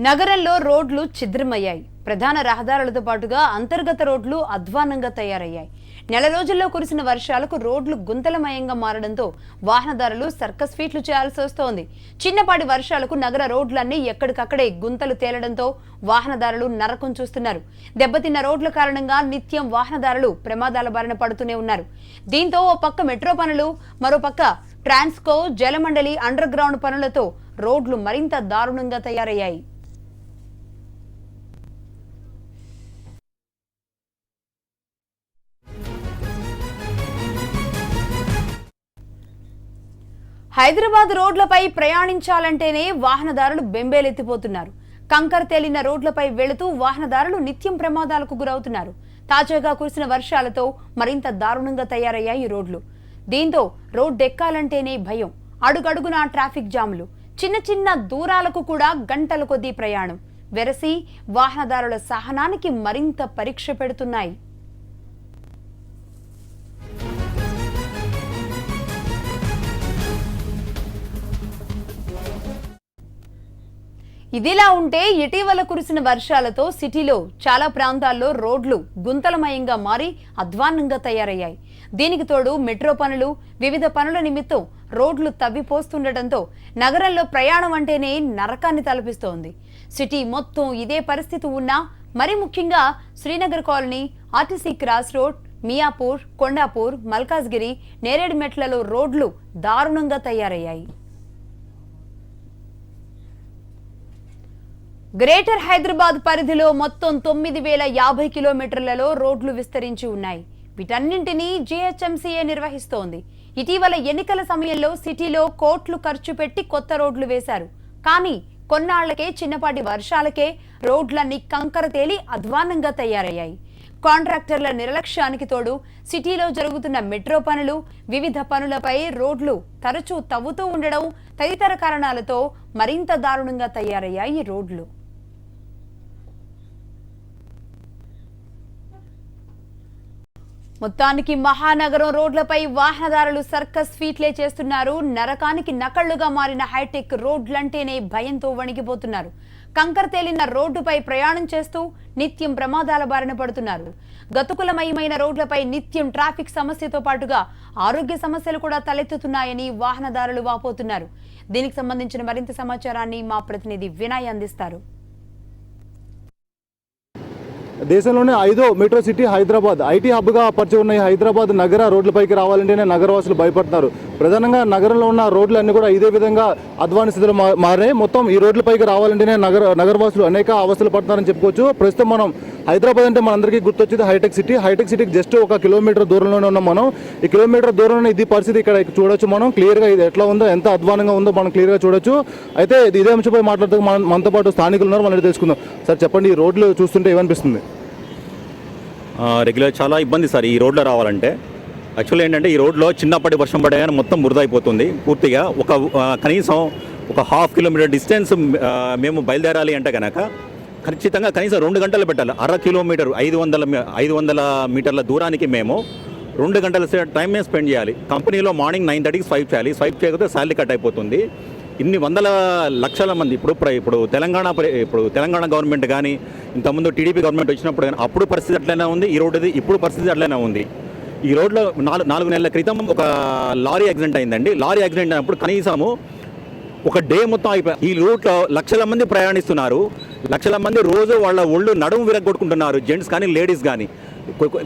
నగరంలో రోడ్లు ఛిద్రమయ్యాయి. ప్రధాన రహదారులతో పాటుగా అంతర్గత రోడ్లు అధ్వానంగా తయారయ్యాయి. నెల రోజుల్లో కురిసిన వర్షాలకు రోడ్లు గుంతలమయంగా మారడంతో వాహనదారులు సర్కస్ ఫీట్లు చేయాల్సి వస్తోంది. చిన్నపాటి వర్షాలకు నగర రోడ్లన్నీ ఎక్కడికక్కడే గుంతలు తేలడంతో వాహనదారులు నరకం చూస్తున్నారు. దెబ్బతిన్న రోడ్ల కారణంగా నిత్యం వాహనదారులు ప్రమాదాల బారిన పడుతూనే ఉన్నారు. దీంతో ఓ పక్క మెట్రో పనులు, మరోపక్క ట్రాన్స్కో, జలమండలి అండర్ గ్రౌండ్ పనులతో రోడ్లు మరింత దారుణంగా తయారయ్యాయి. హైదరాబాద్ రోడ్లపై ప్రయాణించాలంటేనే వాహనదారులు బెంబేలెత్తిపోతున్నారు. కంకర తేలిన రోడ్లపై వెళుతూ వాహనదారులు నిత్యం ప్రమాదాలకు గురవుతున్నారు. తాజాగా కురిసిన వర్షాలతో మరింత దారుణంగా తయారయ్యాయి రోడ్లు. దీంతో రోడ్డెక్కాలంటేనే భయం. అడుగడుగునా ట్రాఫిక్ జాములు, చిన్న చిన్న దూరాలకు కూడా గంటల కొద్దీ ప్రయాణం వెరసి వాహనదారుల సహనానికి మరింత పరీక్ష పెడుతున్నాయి. ఇదిలా ఉంటే ఇటీవల కురిసిన వర్షాలతో సిటీలో చాలా ప్రాంతాల్లో రోడ్లు గుంతలమయంగా మారి అధ్వాన్నంగా తయారయ్యాయి. దీనికి తోడు మెట్రో పనులు, వివిధ పనుల నిమిత్తం రోడ్లు తవ్విపోస్తుండటంతో నగరంలో ప్రయాణం అంటేనే నరకాన్ని తలపిస్తోంది. సిటీ మొత్తం ఇదే పరిస్థితి ఉన్నా మరి ముఖ్యంగా Srinagar colony, RTC cross road, Miyapur, Kondapur, Malkajgiri, నేరేడుమెట్లలో రోడ్లు దారుణంగా తయారయ్యాయి. గ్రేటర్ హైదరాబాద్ పరిధిలో మొత్తం 9,050 కిలోమీటర్లలో రోడ్లు విస్తరించి ఉన్నాయి. వీటన్నింటినీ జీహెచ్ఎంసీఏ నిర్వహిస్తోంది. ఇటీవల ఎన్నికల సమయంలో సిటీలో కోట్లు ఖర్చు పెట్టి కొత్త రోడ్లు వేశారు. కానీ కొన్నాళ్లకే చిన్నపాటి వర్షాలకే రోడ్లన్నీ కంకర తేలి అధ్వాన్నంగా తయారయ్యాయి. కాంట్రాక్టర్ల నిర్లక్ష్యానికి తోడు సిటీలో జరుగుతున్న మెట్రో పనులు, వివిధ పనులపై రోడ్లు తరచూ తవ్వుతూ ఉండడం తదితర కారణాలతో మరింత దారుణంగా తయారయ్యాయి రోడ్లు. మొత్తానికి మహానగరం రోడ్లపై వాహనదారులు సర్కస్ ఫీట్లే చేస్తున్నారు. నరకానికి నకళ్లుగా మారిన హైటెక్ రోడ్లంటేనే భయంతో వణికిపోతున్నారు. కంకర తేలిన రోడ్డుపై ప్రయాణం చేస్తూ నిత్యం ప్రమాదాల బారిన పడుతున్నారు. గతుకులమయమైన రోడ్లపై నిత్యం ట్రాఫిక్ సమస్యతో పాటుగా ఆరోగ్య సమస్యలు కూడా తలెత్తుతున్నాయని వాహనదారులు వాపోతున్నారు. దీనికి సంబంధించిన మరింత సమాచారాన్ని మా ప్రతినిధి వినయ్ అందిస్తారు. దేశంలోనే 5వ మెట్రో సిటీ హైదరాబాద్. ఐటీ హబ్గా పరిచయం ఉన్న హైదరాబాద్ నగర రోడ్లపైకి రావాలంటేనే నగరవాసులు భయపడుతున్నారు. ప్రధానంగా నగరంలో ఉన్న రోడ్లన్నీ కూడా ఇదే విధంగా అధ్వాన స్థితిలో మారాయి. మొత్తం ఈ రోడ్లపైకి రావాలంటేనే నగరవాసులు అనేక అవస్థలు పడుతున్నారని చెప్పుకోవచ్చు. ప్రస్తుతం మనం హైదరాబాద్ అంటే మనందరికీ గుర్తొచ్చేది హైటెక్ సిటీ. హైటెక్ సిటీకి జస్ట్ 1 కిలోమీటర్ దూరంలోనే ఉన్నాం మనం. ఈ కిలోమీటర్ దూరంలోనే ఇది పరిస్థితి ఇక్కడ చూడొచ్చు. మనం క్లియర్గా ఇది ఎట్లా ఉందో, ఎంత అధ్వానంగా ఉందో మనం క్లియర్గా చూడొచ్చు. అయితే ఇదే అంశంపై మాట్లాడుతూ మనతో పాటు స్థానికులు ఉన్నారు, మనం తెలుసుకుందాం. సార్ చెప్పండి, ఈ రోడ్లు చూస్తుంటే ఏమనిపిస్తుంది? రెగ్యులర్ చాలా ఇబ్బంది సార్ ఈ రోడ్లో రావాలంటే. యాక్చువల్లీ ఏంటంటే ఈ రోడ్లో చిన్నప్పటి వర్షం పడగానే మొత్తం బురద అయిపోతుంది పూర్తిగా. కనీసం ఒక 1/2 కిలోమీటర్ డిస్టెన్స్ మేము బయలుదేరాలి అంటే కనుక ఖచ్చితంగా కనీసం 2 గంటలు పెట్టాలి. 1/2 కిలోమీటర్ 500 మీటర్ల దూరానికి మేము 2 గంటల టైం మేము స్పెండ్ చేయాలి. కంపెనీలో మార్నింగ్ 9:30కి స్వైప్ చేయాలి. స్వైప్ చేయకపోతే శాలరీ కట్ అయిపోతుంది. ఇన్ని వందల లక్షల మంది ఇప్పుడు తెలంగాణ గవర్నమెంట్ కానీ ఇంతకుముందు టీడీపీ గవర్నమెంట్ వచ్చినప్పుడు కానీ అప్పుడు పరిస్థితి అట్లనే ఉంది. ఈ రోడ్డు ఇప్పుడు పరిస్థితి అట్లనే ఉంది. ఈ రోడ్లో 4 నెలల క్రితం ఒక లారీ యాక్సిడెంట్ అయిందండి. లారీ యాక్సిడెంట్ అయినప్పుడు కనీసము ఒక డే మొత్తం అయిపోయి ఈ రూట్లో లక్షల మంది ప్రయాణిస్తున్నారు. లక్షల మంది రోజు వాళ్ళ ఒళ్ళు నడుము విరగొట్టుకుంటున్నారు, జెంట్స్ కానీ లేడీస్ కానీ.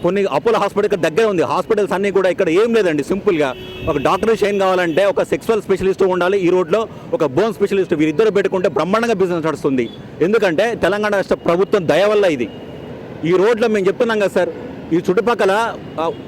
కొన్ని అపోలో హాస్పిటల్ దగ్గర ఉంది. హాస్పిటల్స్ అన్నీ కూడా ఇక్కడ ఏం లేదండి. సింపుల్గా ఒక డాక్టర్ షైన్ కావాలంటే ఒక సెక్సువల్ స్పెషలిస్ట్ ఉండాలి. ఈ రోడ్లో ఒక బోన్ స్పెషలిస్ట్, వీరిద్దరు పెట్టుకుంటే బ్రహ్మాండంగా బిజినెస్ నడుస్తుంది. ఎందుకంటే తెలంగాణ రాష్ట్ర ప్రభుత్వం దయ వల్ల ఇది. ఈ రోడ్లో మేము చెప్తున్నాం కదా సార్, ఈ చుట్టుపక్కల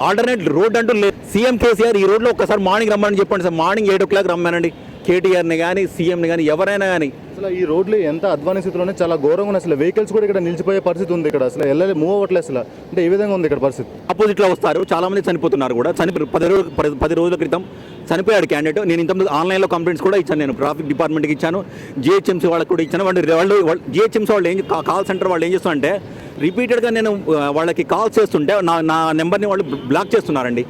ఆల్టర్నేట్ రోడ్ అంటూ లేదు. సీఎం కేసీఆర్ ఈ రోడ్లో ఒకసారి మార్నింగ్ రమ్మని చెప్పండి సార్. Morning 8 o'clock రమ్మానండి. కేటీఆర్ని కానీ సీఎంని కానీ ఎవరైనా కానీ. అసలు ఈ రోడ్లు ఎంత అధ్వాన స్థితిలోనే చాలా ఘోరంగా ఉన్నాయి. అసలు వెహికల్స్ కూడా ఇక్కడ నిలిచిపోయే పరిస్థితి ఉంది. ఇక్కడ అసలు మూవ్ అవ్వట్లేదు అసలు. అంటే ఈ విధంగా ఉంది ఇక్కడ పరిస్థితి. ఆపోజిట్లో వస్తారు, చాలా మంది చనిపోతున్నారు కూడా. 10 రోజుల క్రితం చనిపోయాడు క్యాండిడేట్. నేను ఇంతకుముందు ఆన్లైన్లో కంప్లైంట్స్ కూడా ఇచ్చాను. నేను ట్రాఫిక్ డిపార్ట్మెంట్కి ఇచ్చాను, జిహెచ్ఎంసీ వాళ్ళకి కూడా ఇచ్చాను. వాళ్ళు జిహెచ్ఎంసీ వాళ్ళు కాల్ సెంటర్ వాళ్ళు ఏం చేస్తారంటే రిపీటెడ్గా నేను వాళ్ళకి కాల్ చేస్తుంటే నా నెంబర్ని వాళ్ళు బ్లాక్ చేస్తున్నారండి.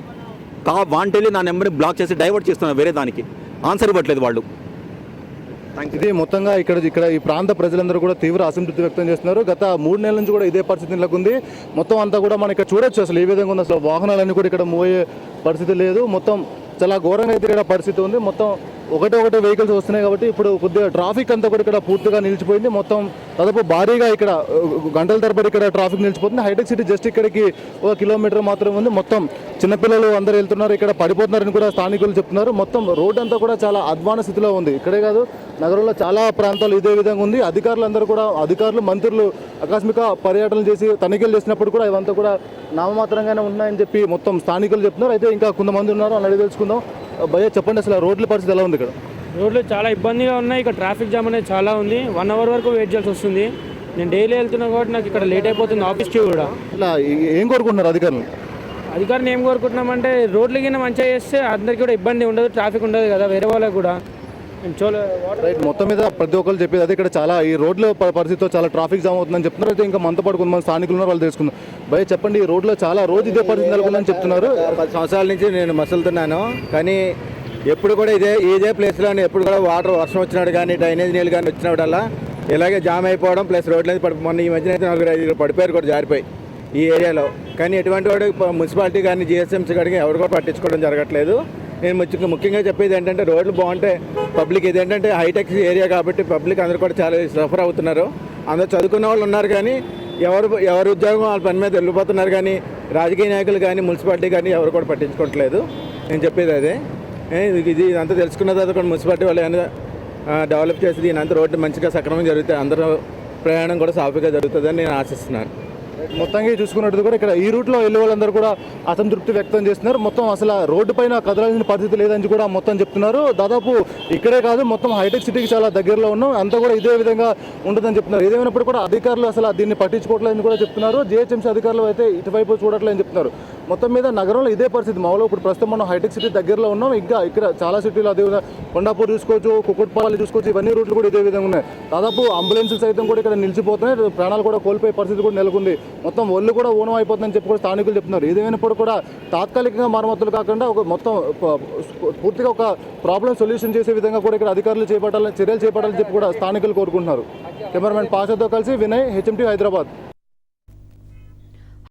వాంటెళ్ళి నా నెంబర్ని బ్లాక్ చేసి డైవర్ట్ చేస్తున్నారు వేరే దానికి. ఆన్సర్ ఇవ్వట్లేదు వాళ్ళు. ఇది మొత్తంగా ఇక్కడ ఈ ప్రాంత ప్రజలందరూ కూడా తీవ్ర అసంతృప్తి వ్యక్తం చేస్తున్నారు. గత 3 నెలల నుంచి కూడా ఇదే పరిస్థితి నెలకొంది. మొత్తం అంతా కూడా మనం ఇక్కడ చూడొచ్చు అసలు ఏ విధంగా ఉంది. అసలు వాహనాలన్నీ కూడా ఇక్కడ మూవ్ అయ్యే పరిస్థితి లేదు. మొత్తం చాలా ఘోరంగా అయితే ఇక్కడ పరిస్థితి ఉంది. మొత్తం ఒకటే వెహికల్స్ వస్తున్నాయి కాబట్టి ఇప్పుడు కొద్దిగా ట్రాఫిక్ అంతా కూడా ఇక్కడ పూర్తిగా నిలిచిపోయింది. మొత్తం దాదాపు భారీగా ఇక్కడ గంటల తరబడి ఇక్కడ ట్రాఫిక్ నిలిచిపోతుంది. హైటెక్ సిటీ జస్ట్ ఇక్కడికి 1 కిలోమీటర్ మాత్రమే ఉంది. మొత్తం చిన్నపిల్లలు అందరూ వెళ్తున్నారు, ఇక్కడ పడిపోతున్నారని కూడా స్థానికులు చెప్తున్నారు. మొత్తం రోడ్ అంతా కూడా చాలా అధ్వాన స్థితిలో ఉంది. ఇక్కడే కాదు, నగరంలో చాలా ప్రాంతాలు ఇదే విధంగా ఉంది. అధికారులు మంత్రులు ఆకస్మిక పర్యటనలు చేసి తనిఖీలు చేసినప్పుడు కూడా ఇవంతా కూడా నామమాత్రంగానే ఉన్నాయని చెప్పి మొత్తం స్థానికులు చెప్తున్నారు. అయితే ఇంకా కొంతమంది ఉన్నారు, అడిగి తెలుసుకుందాం. భయ్య చెప్పండి, అసలు రోడ్ల పరిస్థితి ఎలా ఉంది ఇక్కడ? రోడ్లు చాలా ఇబ్బందిగా ఉన్నాయి. ఇక్కడ ట్రాఫిక్ జామ్ అనేది చాలా ఉంది. 1 అవర్ వరకు వెయిట్ చేయాల్సి వస్తుంది. నేను డైలీ వెళ్తున్నా కాబట్టి నాకు ఇక్కడ లేట్ అయిపోతుంది ఆఫీస్కి కూడా. ఇలా ఏం కోరుకుంటున్నారు అధికారులు? అధికారులు ఏం కోరుకుంటున్నామంటే రోడ్లు కింద మంచిగా చేస్తే అందరికీ కూడా ఇబ్బంది ఉండదు, ట్రాఫిక్ ఉండదు కదా వేరే వాళ్ళకి కూడా. రైట్, మొత్తం మీద ప్రతి ఒక్కరు చెప్పేది అదే. ఇక్కడ చాలా ఈ రోడ్ల పరిస్థితితో చాలా ట్రాఫిక్ జామ్ అవుతుందని చెప్తున్నారు. అయితే ఇంకా మనతో పాటు కొంతమంది స్థానికులు ఉన్నారు, వాళ్ళు తెలుసుకుందాం. భయ చెప్పండి, ఈ రోడ్లో చాలా రోజు ఇదే పరిస్థితి నెలకొందని చెప్తున్నారు. 10 సంవత్సరాల నుంచి నేను మసులుతున్నాను, కానీ ఎప్పుడు కూడా ఇదే ప్లేస్లో ఎప్పుడు కూడా వర్షం వచ్చినాడు కానీ డ్రైనేజ్ నీళ్ళు కానీ వచ్చినప్పుడల్లా ఇలాగే జామ్ అయిపోవడం, ప్లస్ రోడ్లు అనేది మొన్న ఈ మధ్యన అయితే 4-5 పడిపోయారు కూడా, జారిపోయి ఈ ఏరియాలో. కానీ ఎటువంటి వాడు మున్సిపాలిటీ కానీ జిహెచ్ఎంసీ కానీ ఎవరు కూడా పట్టించుకోవడం జరగట్లేదు. నేను ముఖ్యంగా చెప్పేది ఏంటంటే రోడ్లు బాగుంటే పబ్లిక్, ఇదేంటంటే హైటెక్ ఏరియా కాబట్టి పబ్లిక్ అందరూ కూడా చాలా సఫర్ అవుతున్నారు. అందరూ చదువుకున్న వాళ్ళు ఉన్నారు కానీ ఎవరు ఉద్యోగం వాళ్ళ పని మీద వెళ్ళిపోతున్నారు, కానీ రాజకీయ నాయకులు కానీ మున్సిపాలిటీ కానీ ఎవరు కూడా పట్టించుకోవట్లేదు. నేను చెప్పేది అదే. ఇదంతా తెలుసుకున్న తర్వాత కూడా మున్సిపాలిటీ వాళ్ళు ఏమైనా డెవలప్ చేసి దీనంతా రోడ్డు మంచిగా సక్రమంగా జరుగుతాయి, అందరూ ప్రయాణం కూడా సాఫీగా జరుగుతుందని నేను ఆశిస్తున్నాను. మొత్తంగా చూసుకున్నట్టు కూడా ఇక్కడ ఈ రూట్లో వెళ్ళే వాళ్ళందరూ కూడా అసంతృప్తి వ్యక్తం చేస్తున్నారు. మొత్తం అసలు రోడ్డు పైన కదలాల్సిన పరిస్థితి లేదని కూడా మొత్తం చెప్తున్నారు. దాదాపు ఇక్కడే కాదు, మొత్తం హైటెక్ సిటీకి చాలా దగ్గరలో ఉన్నాం, అంతా కూడా ఇదే విధంగా ఉంటుందని చెప్తున్నారు. ఏదేమైనప్పుడు కూడా అధికారులు అసలు దీన్ని పట్టించుకోవట్లేదని కూడా చెప్తున్నారు. జిహెచ్ఎంసీ అధికారులు అయితే ఇటువైపు చూడట్లేదని చెప్తున్నారు. మొత్తం మీద నగరంలో ఇదే పరిస్థితి. మామూలు ఇప్పుడు ప్రస్తుతం మనం హైటెక్ సిటీ దగ్గరలో ఉన్నాం. ఇంకా ఇక్కడ చాలా సిటీలు అదేవిధంగా కొండాపూర్ చూసుకోవచ్చు, కుకుట్పల్లి చూసుకోవచ్చు, ఇవన్నీ రూట్లు కూడా ఇదే విధంగా ఉన్నాయి. దాదాపు అంబులెన్సులు సైతం కూడా ఇక్కడ నిలిచిపోతున్నాయి, ప్రాణాలు కూడా కోల్పోయే పరిస్థితి కూడా నెలకొంది. మొత్తం ఒళ్ళు కూడా ఊనం అయిపోతుందని చెప్పి కూడా స్థానికులు చెప్తున్నారు. ఏదేమైనప్పుడు కూడా తాత్కాలికంగా మరమ్మతులు కాకుండా మొత్తం పూర్తిగా ఒక ప్రాబ్లం సొల్యూషన్ చేసే విధంగా కూడా ఇక్కడ అధికారులు చర్యలు చేపట్టాలని చెప్పి కూడా స్థానికులు కోరుకుంటున్నారు. కెమెరామెన్ పాషాతో కలిసి వినయ్, HMT హైదరాబాద్.